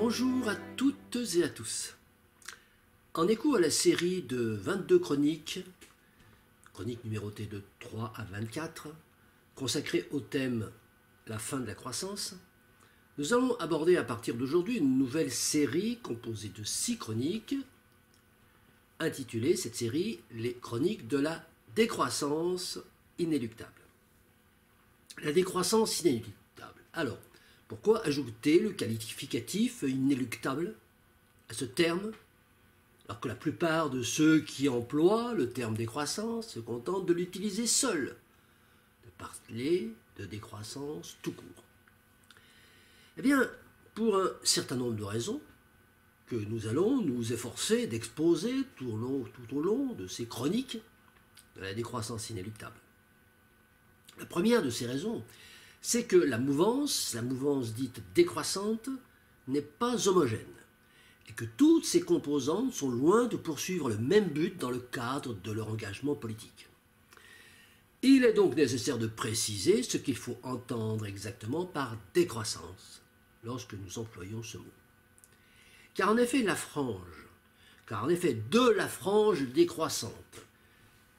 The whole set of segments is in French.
Bonjour à toutes et à tous. En écho à la série de 22 chroniques numérotées de 3 à 24, consacrées au thème La fin de la croissance, nous allons aborder à partir d'aujourd'hui une nouvelle série composée de 6 chroniques, intitulée cette série Les chroniques de la décroissance inéluctable. La décroissance inéluctable. Alors, pourquoi ajouter le qualificatif inéluctable à ce terme, alors que la plupart de ceux qui emploient le terme décroissance se contentent de l'utiliser seul, de parler de décroissance tout court? Eh bien, pour un certain nombre de raisons que nous allons nous efforcer d'exposer tout au long de ces chroniques de la décroissance inéluctable. La première de ces raisons, c'est que la mouvance dite décroissante, n'est pas homogène et que toutes ses composantes sont loin de poursuivre le même but dans le cadre de leur engagement politique. Il est donc nécessaire de préciser ce qu'il faut entendre exactement par décroissance lorsque nous employons ce mot. Car en effet, de la frange décroissante,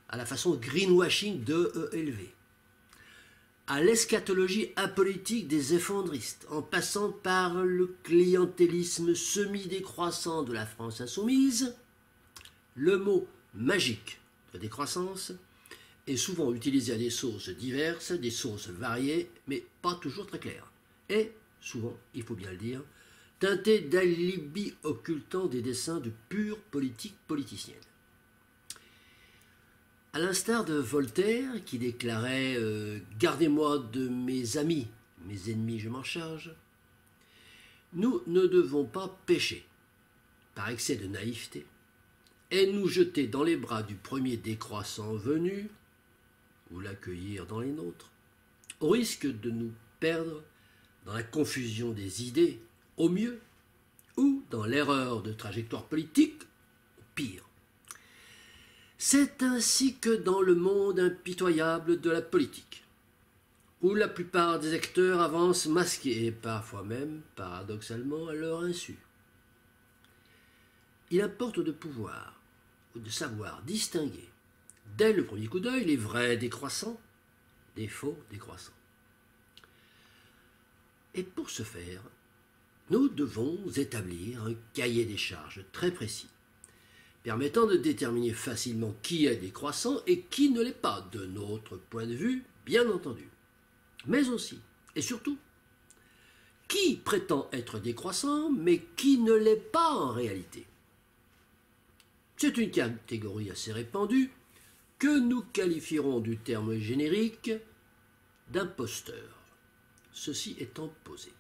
à la façon greenwashing de ELV, à l'eschatologie apolitique des effondristes, en passant par le clientélisme semi-décroissant de la France insoumise, le mot magique de décroissance est souvent utilisé à des sources diverses, des sources variées, mais pas toujours très claires, et souvent, il faut bien le dire, teinté d'alibis occultant des desseins de pure politique politicienne. À l'instar de Voltaire, qui déclarait « Gardez-moi de mes amis, mes ennemis je m'en charge », nous ne devons pas pécher, par excès de naïveté, et nous jeter dans les bras du premier décroissant venu, ou l'accueillir dans les nôtres, au risque de nous perdre dans la confusion des idées, au mieux, ou dans l'erreur de trajectoire politique, au pire. C'est ainsi que dans le monde impitoyable de la politique, où la plupart des acteurs avancent masqués et parfois même, paradoxalement, à leur insu. Il importe de pouvoir ou de savoir distinguer, dès le premier coup d'œil, les vrais décroissants des faux décroissants. Et pour ce faire, nous devons établir un cahier des charges très précis, permettant de déterminer facilement qui est décroissant et qui ne l'est pas, de notre point de vue, bien entendu. Mais aussi, et surtout, qui prétend être décroissant, mais qui ne l'est pas en réalité. C'est une catégorie assez répandue que nous qualifierons du terme générique d'imposteur, ceci étant posé.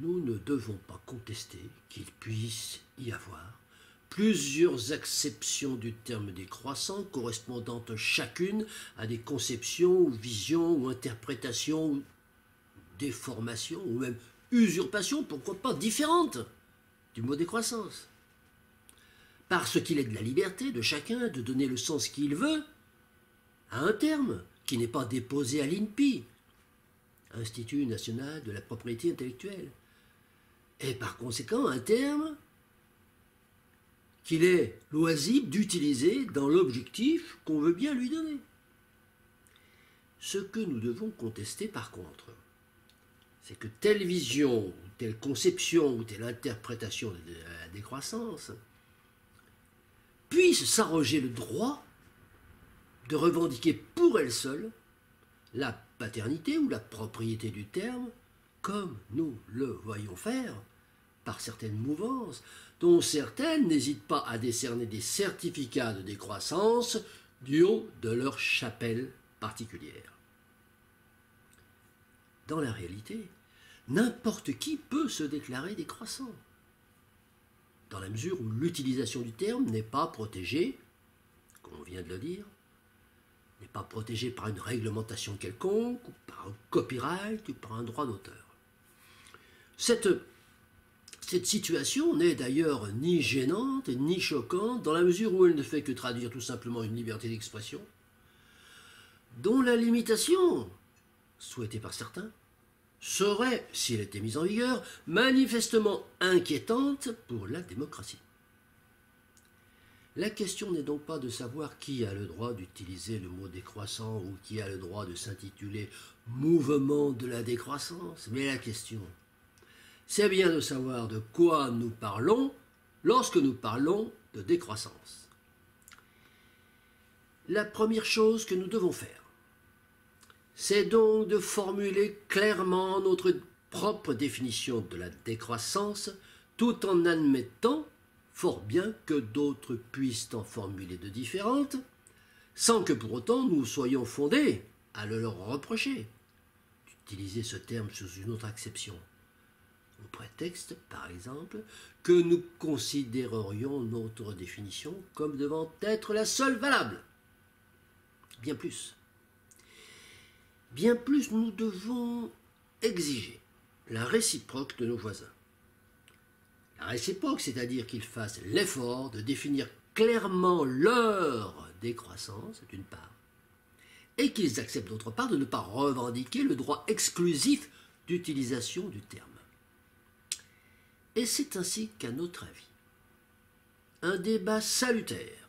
Nous ne devons pas contester qu'il puisse y avoir plusieurs acceptions du terme décroissant correspondant chacune à des conceptions ou visions ou interprétations ou déformations ou même usurpations, pourquoi pas différentes, du mot décroissance. Parce qu'il est de la liberté de chacun de donner le sens qu'il veut à un terme qui n'est pas déposé à l'INPI, Institut national de la propriété intellectuelle, et par conséquent un terme qu'il est loisible d'utiliser dans l'objectif qu'on veut bien lui donner. Ce que nous devons contester par contre, c'est que telle vision, ou telle conception, ou telle interprétation de la décroissance puisse s'arroger le droit de revendiquer pour elle seule la paternité ou la propriété du terme, comme nous le voyons faire par certaines mouvances, dont certaines n'hésitent pas à décerner des certificats de décroissance du haut de leur chapelle particulière. Dans la réalité, n'importe qui peut se déclarer décroissant, dans la mesure où l'utilisation du terme n'est pas protégée, comme on vient de le dire, n'est pas protégée par une réglementation quelconque, ou par un copyright, ou par un droit d'auteur. Cette situation n'est d'ailleurs ni gênante ni choquante dans la mesure où elle ne fait que traduire tout simplement une liberté d'expression dont la limitation, souhaitée par certains, serait, si elle était mise en vigueur, manifestement inquiétante pour la démocratie. La question n'est donc pas de savoir qui a le droit d'utiliser le mot décroissant ou qui a le droit de s'intituler mouvement de la décroissance, mais la question, c'est bien de savoir de quoi nous parlons lorsque nous parlons de décroissance. La première chose que nous devons faire, c'est donc de formuler clairement notre propre définition de la décroissance, tout en admettant fort bien que d'autres puissent en formuler de différentes, sans que pour autant nous soyons fondés à le leur reprocher d'utiliser ce terme sous une autre acception, au prétexte, par exemple, que nous considérerions notre définition comme devant être la seule valable. Bien plus, nous devons exiger la réciproque de nos voisins. La réciproque, c'est-à-dire qu'ils fassent l'effort de définir clairement leur décroissance, d'une part, et qu'ils acceptent d'autre part de ne pas revendiquer le droit exclusif d'utilisation du terme. Et c'est ainsi qu'à notre avis, un débat salutaire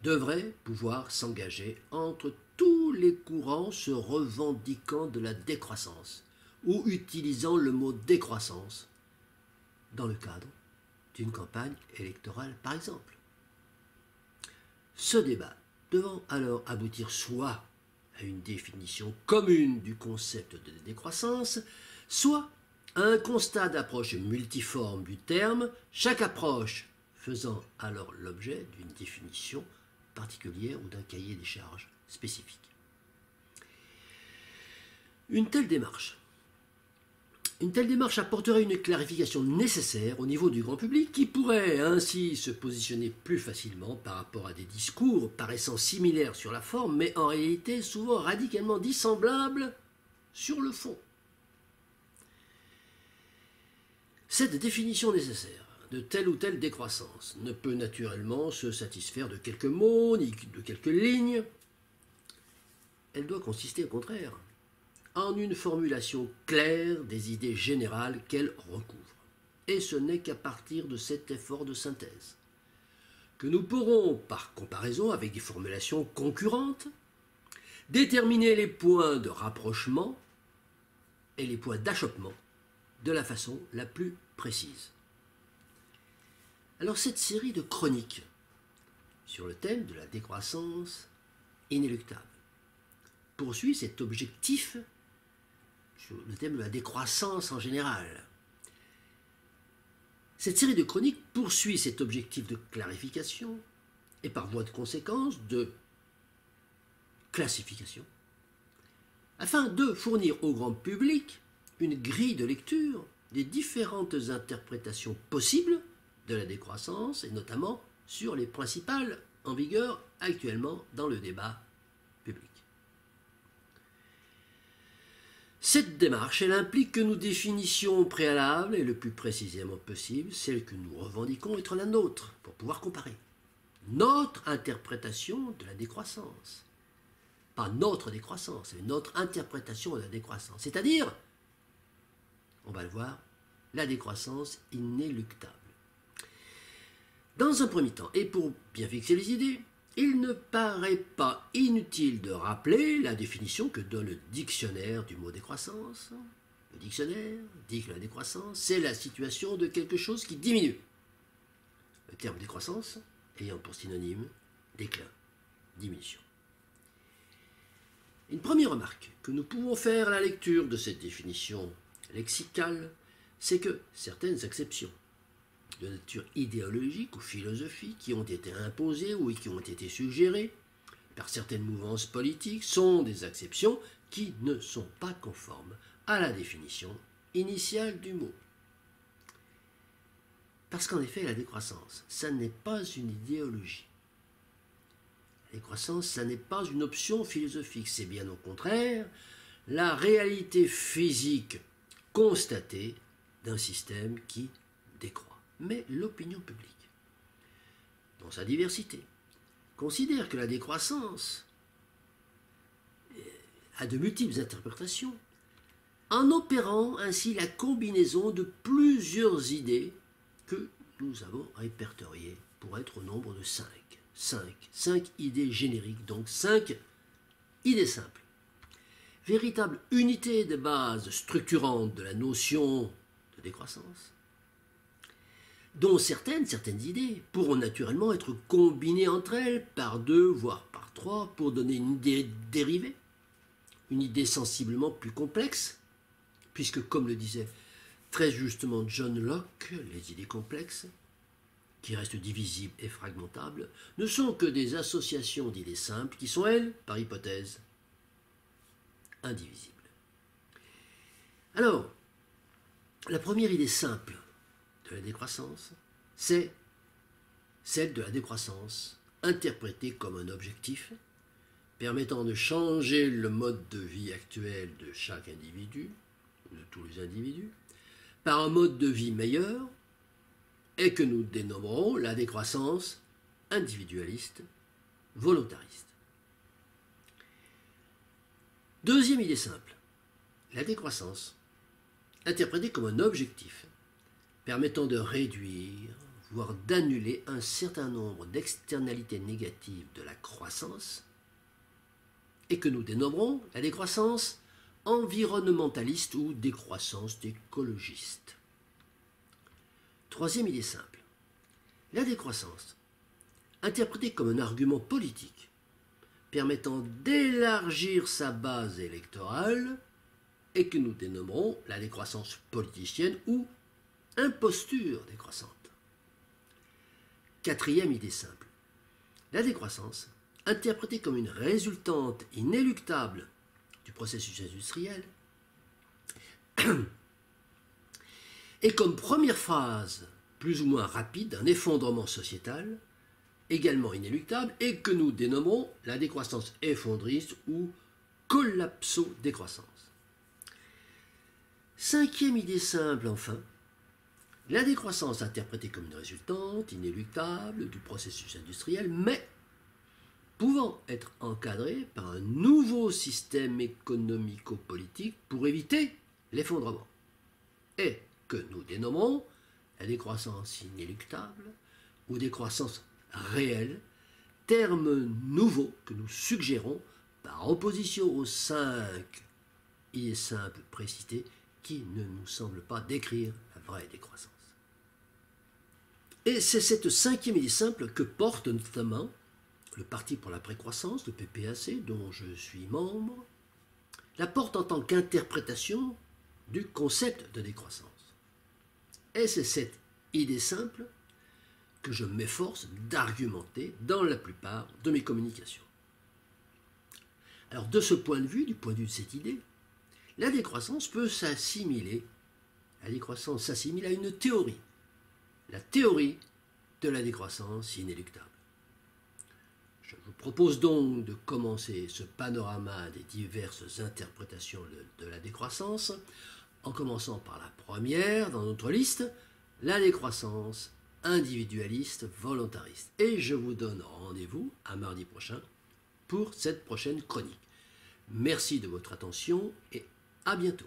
devrait pouvoir s'engager entre tous les courants se revendiquant de la décroissance ou utilisant le mot décroissance dans le cadre d'une campagne électorale, par exemple. Ce débat devant alors aboutir soit à une définition commune du concept de décroissance, soit à un constat d'approche multiforme du terme, chaque approche faisant alors l'objet d'une définition particulière ou d'un cahier des charges spécifique. Une telle démarche apporterait une clarification nécessaire au niveau du grand public qui pourrait ainsi se positionner plus facilement par rapport à des discours paraissant similaires sur la forme, mais en réalité souvent radicalement dissemblables sur le fond. Cette définition nécessaire de telle ou telle décroissance ne peut naturellement se satisfaire de quelques mots ni de quelques lignes. Elle doit consister au contraire en une formulation claire des idées générales qu'elle recouvre. Et ce n'est qu'à partir de cet effort de synthèse que nous pourrons, par comparaison avec des formulations concurrentes, déterminer les points de rapprochement et les points d'achoppement de la façon la plus précise. Alors cette série de chroniques sur le thème de la décroissance inéluctable poursuit cet objectif sur le thème de la décroissance en général. Cette série de chroniques poursuit cet objectif de clarification et par voie de conséquence de classification, afin de fournir au grand public une grille de lecture des différentes interprétations possibles de la décroissance et notamment sur les principales en vigueur actuellement dans le débat public. Cette démarche, elle implique que nous définissions au préalable et le plus précisément possible celle que nous revendiquons être la nôtre pour pouvoir comparer notre interprétation de la décroissance. Pas notre décroissance, mais notre interprétation de la décroissance. C'est-à-dire, on va le voir, la décroissance inéluctable. Dans un premier temps, et pour bien fixer les idées, il ne paraît pas inutile de rappeler la définition que donne le dictionnaire du mot décroissance. Le dictionnaire dit que la décroissance, c'est la situation de quelque chose qui diminue. Le terme décroissance ayant pour synonyme déclin, diminution. Une première remarque que nous pouvons faire à la lecture de cette définition lexicale, c'est que certaines exceptions de nature idéologique ou philosophique qui ont été imposées ou qui ont été suggérées par certaines mouvances politiques sont des exceptions qui ne sont pas conformes à la définition initiale du mot. Parce qu'en effet, la décroissance, ça n'est pas une idéologie. La décroissance, ça n'est pas une option philosophique, c'est bien au contraire la réalité physique constatée d'un système qui décroît. Mais l'opinion publique, dans sa diversité, considère que la décroissance a de multiples interprétations en opérant ainsi la combinaison de plusieurs idées que nous avons répertoriées pour être au nombre de 5. 5 idées génériques, donc 5 idées simples. Véritable unité de base structurante de la notion de décroissance, dont certaines idées pourront naturellement être combinées entre elles par 2, voire par 3, pour donner une idée dérivée, une idée sensiblement plus complexe, puisque, comme le disait très justement John Locke, les idées complexes, qui restent divisibles et fragmentables, ne sont que des associations d'idées simples qui sont, elles, par hypothèse, indivisibles. Alors, la première idée simple de la décroissance, c'est celle de la décroissance interprétée comme un objectif permettant de changer le mode de vie actuel de chaque individu, de tous les individus, par un mode de vie meilleur, et que nous dénommerons la décroissance individualiste, volontariste. Deuxième idée simple, la décroissance, interprétée comme un objectif, permettant de réduire, voire d'annuler un certain nombre d'externalités négatives de la croissance, et que nous dénommerons la décroissance environnementaliste ou décroissance écologiste. Troisième idée simple, la décroissance, interprétée comme un argument politique, permettant d'élargir sa base électorale, et que nous dénommerons la décroissance politicienne ou imposture décroissante. Quatrième idée simple, la décroissance, interprétée comme une résultante inéluctable du processus industriel, et comme première phase plus ou moins rapide d'un effondrement sociétal, également inéluctable, et que nous dénommerons la décroissance effondriste ou collapso-décroissance. Cinquième idée simple, enfin, la décroissance interprétée comme une résultante inéluctable du processus industriel, mais pouvant être encadrée par un nouveau système économico-politique pour éviter l'effondrement, et que nous dénommerons la décroissance inéluctable ou décroissance réelle, terme nouveau que nous suggérons par opposition aux 5 idées simples précitées qui ne nous semblent pas décrire la vraie décroissance. Et c'est cette cinquième idée simple que porte notamment le Parti pour la précroissance, le PPAC, dont je suis membre, la porte en tant qu'interprétation du concept de décroissance. Et c'est cette idée simple que je m'efforce d'argumenter dans la plupart de mes communications. Alors de ce point de vue, du point de vue de cette idée, la décroissance peut s'assimiler, la décroissance s'assimile à une théorie, la théorie de la décroissance inéluctable. Je vous propose donc de commencer ce panorama des diverses interprétations de la décroissance, en commençant par la première dans notre liste, la décroissance individualiste volontariste. Et je vous donne rendez-vous à mardi prochain pour cette prochaine chronique. Merci de votre attention et à bientôt.